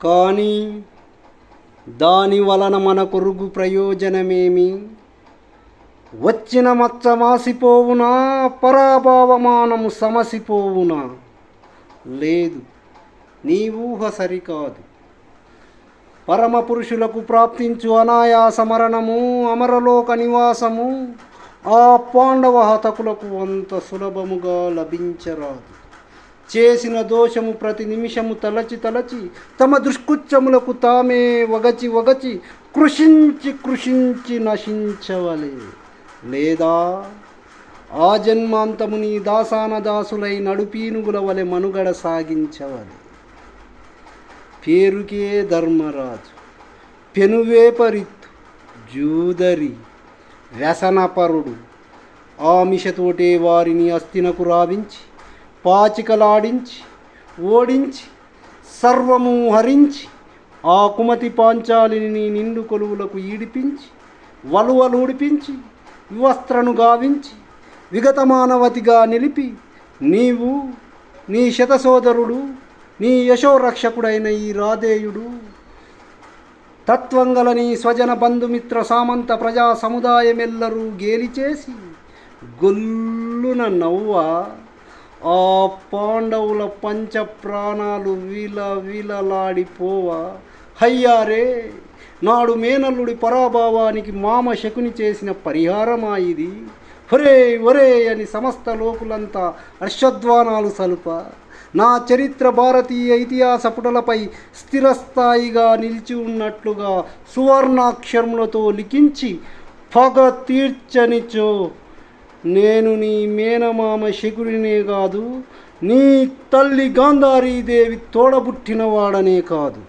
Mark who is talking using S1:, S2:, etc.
S1: కానీ దాని వలన మన కొరుగు ప్రయోజనమేమి? వచ్చిన మచ్చ మాసిపోవునా, పరాభవమానము సమసిపోవునా? లేదు, నీ ఊహ సరికాదు. పరమపురుషులకు ప్రాప్తించు అనాయాస మరణము, అమరలోక నివాసము ఆ పాండవ హతకులకు అంత సులభముగా లభించరాదు. చేసిన దోషము ప్రతి నిమిషము తలచి తలచి తమ దుష్కృత్యములకు తామే వగచి వగచి కృషించి కృషించి నశించవలే, లేదా ఆ జన్మాంతము నీ దాసాన దాసులై నడుపీనుగుల వలె మనుగడ సాగించవలే. పేరుకే ధర్మరాజు, పెనువేపరిత్తు, జూదరి, వ్యసనపరుడు, ఆమిషతోటే వారిని అస్థినకు రావించి పాచికలాడించి ఓడించి సర్వము హరించి ఆ కుమతి పాంచాలిని నిండు కొలువులకు ఈడిపించి వలువలూడిపించి వివస్త్రను గావించి విగతమానవతిగా నిలిపి నీవు, నీ శతసోదరుడు, నీ యశోరక్షకుడైన ఈ రాధేయుడు తత్వంగల నీ స్వజన బంధుమిత్ర సామంత ప్రజా సముదాయమెల్లరూ గేలిచేసి గొల్లున నవ్వ ఆ పాండవుల పంచ ప్రాణాలు విలవిలలాడిపోవా. హయ్యారే, నాడు మేనల్లుడి పరాభవానికి మామ శకుని చేసిన పరిహారమా ఇది? ఒరే ఒరే అని సమస్త లోకులంతా హర్షధ్వానాలు సలుప నా చరిత్ర భారతీయ ఇతిహాస పుటలపై స్థిరస్థాయిగా నిలిచి ఉన్నట్లుగా సువర్ణాక్షరములతో లిఖించి పగ తీర్చనిచో నేను నీ మేనమామ శకునినే కాదు, నీ తల్లి గాంధారీదేవి తోడబుట్టినవాడనే కాదు.